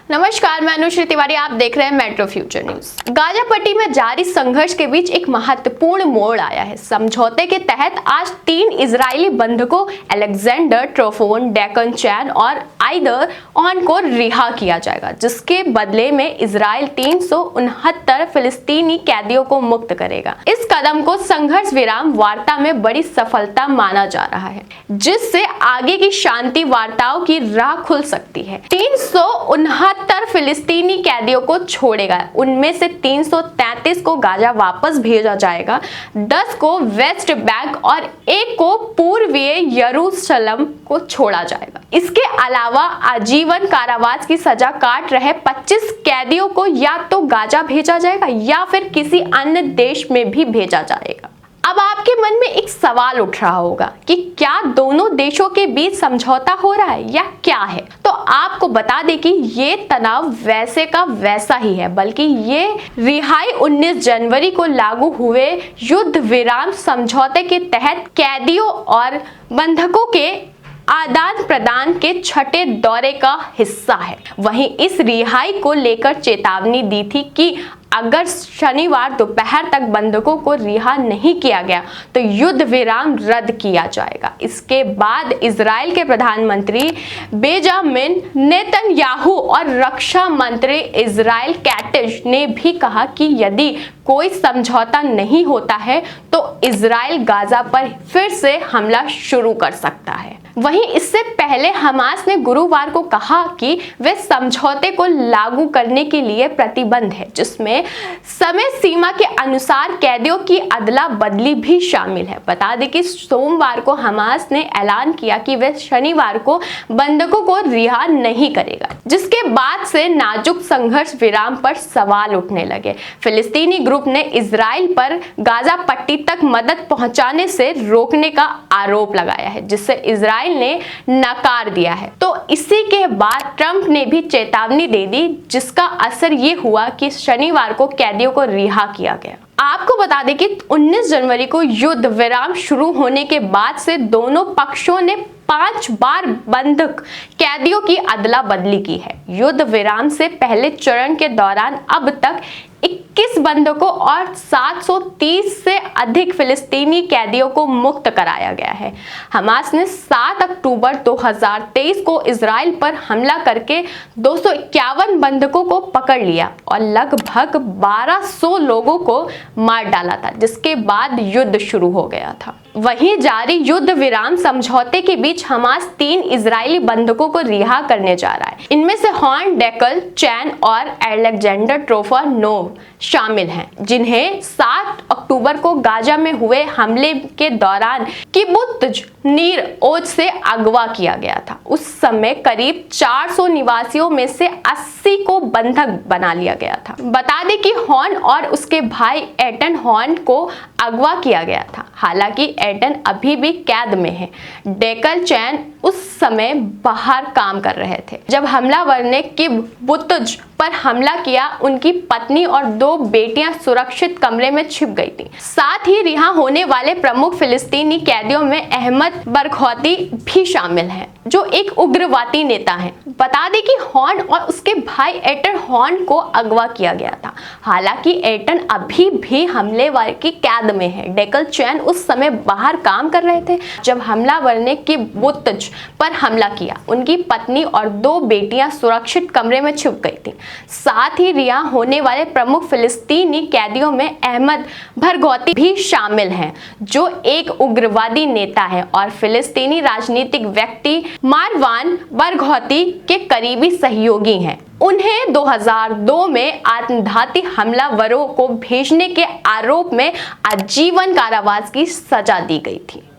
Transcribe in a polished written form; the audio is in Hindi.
नमस्कार, मैं अनुश्री तिवारी। आप देख रहे हैं मेट्रो फ्यूचर न्यूज। गाजा पट्टी में जारी संघर्ष के बीच एक महत्वपूर्ण मोड़ आया है। समझौते के तहत आज 3 इजरायली बंधकों अलेक्जेंडर ट्रोफोन, डेकन चैन और आइदर ऑन को रिहा किया जाएगा, जिसके बदले में इजराइल 369 फिलिस्तीनी कैदियों को मुक्त करेगा। इस कदम को संघर्ष विराम वार्ता में बड़ी सफलता माना जा रहा है, जिससे आगे की शांति वार्ताओं की राह खुल सकती है। 369 फिलिस्तीनी कैदियों को छोड़ेगा। उनमें से 333 को गाजा वापस भेजा जाएगा, 10 को वेस्ट बैंक और 1 को पूर्वीय यरूशलेम को छोड़ा जाएगा। इसके अलावा आजीवन कारावास की सजा काट रहे 25 कैदियों को या तो गाजा भेजा जाएगा या फिर किसी अन्य देश में भी भेजा जाएगा। अब आपके मन में एक सवाल उठ रहा होगा कि क्या दोनों देशों के बीच समझौता हो रहा है या क्या है। तो आपको बता दें कि ये तनाव वैसे का वैसा ही है, बल्कि ये रिहाई 19 जनवरी को लागू हुए युद्ध विराम समझौते के तहत कैदियों और बंधकों के आदान प्रदान के छठे दौरे का हिस्सा है। वहीं इस रिहाई को लेकर चेतावनी दी थी कि अगर शनिवार दोपहर तक बंधकों को रिहा नहीं किया गया तो युद्ध विराम रद्द किया जाएगा। इसके बाद इजराइल के प्रधानमंत्री बेंजामिन नेतन्याहू और रक्षा मंत्री इजराइल कैटिश ने भी कहा कि यदि कोई समझौता नहीं होता है तो इजराइल गाजा पर फिर से हमला शुरू कर सकता है। वहीं इससे पहले हमास ने गुरुवार को कहा कि वे समझौते को लागू करने के लिए प्रतिबद्ध है, जिसमें समय सीमा के अनुसार कैदियों की अदला बदली भी शामिल है। बता दें कि सोमवार को हमास ने ऐलान किया कि वे शनिवार को बंधकों को रिहा नहीं करेगा, जिसके बाद से नाजुक संघर्ष विराम पर सवाल उठने लगे। फिलिस्तीनी ग्रुप ने इजराइल पर गाजा पट्टी तक मदद पहुंचाने से रोकने का आरोप लगाया है, जिससे इजराइल ने नकार दिया है। तो इसी के बाद ट्रंप ने भी चेतावनी दे दी, जिसका असर ये हुआ कि शनिवार को कैदियों को रिहा किया गया। आपको बता दें कि 19 जनवरी को युद्ध विराम शुरू होने के बाद से दोनों पक्षों ने 5 बार बंधक कैदियों की अदला बदली की है। युद्ध विराम से पहले चरण के दौरान अब तक 21 बंधकों और 730 से अधिक फिलिस्तीनी कैदियों को मुक्त कराया गया है। हमास ने 7 अक्टूबर 2023 को इजराइल पर हमला करके 251 बंधकों को पकड़ लिया और लगभग 1200 लोगों को मार डाला था, जिसके बाद युद्ध शुरू हो गया था। वहीं जारी युद्ध विराम समझौते के बीच हमास 3 इजरायली बंधकों को रिहा करने जा रहा है। इनमें से हॉर्न, डेकल, चैन और अलेक्जेंडर ट्रोफोनोव शामिल हैं, जिन्हें 7 अक्टूबर को गाजा में हुए हमले के दौरान किबुत्ज नीर ओज से अगवा किया गया था। उस समय करीब 400 निवासियों में से 80 को बंधक बना लिया गया था। बता दें कि हॉर्न और उसके भाई एटन हॉर्न को अगवा किया गया था। हालांकि एटन अभी भी कैद में है। डेकल चैन उस समय बाहर काम कर रहे थे जब हमलावर ने किबुत्ज पर हमला किया। उनकी पत्नी और 2 बेटियां सुरक्षित कमरे में छिप गई थी। साथ ही रिहा होने वाले प्रमुख फिलिस्तीनी कैदियों में अहमद बरघौती भी शामिल हैं, जो एक उग्रवादी नेता हैं। बता दें कि हॉर्न और उसके भाई एटन हॉर्न को अगवा किया गया था। हालांकि एटन अभी भी हमलेवर की कैद में है। डेकल चैन उस समय बाहर काम कर रहे थे जब हमलावर ने किबुत्ज पर हमला किया। उनकी पत्नी और 2 बेटियां सुरक्षित कमरे में छुप गई थी। साथ ही रिहा होने वाले प्रमुख फिलिस्तीनी कैदियों में अहमद बरघौती भी शामिल हैं, जो एक उग्रवादी नेता है और फिलिस्तीनी राजनीतिक व्यक्ति मारवान बरघौती के करीबी सहयोगी हैं। उन्हें 2002 में आत्मघाती हमलावरों को भेजने के आरोप में आजीवन कारावास की सजा दी गई थी।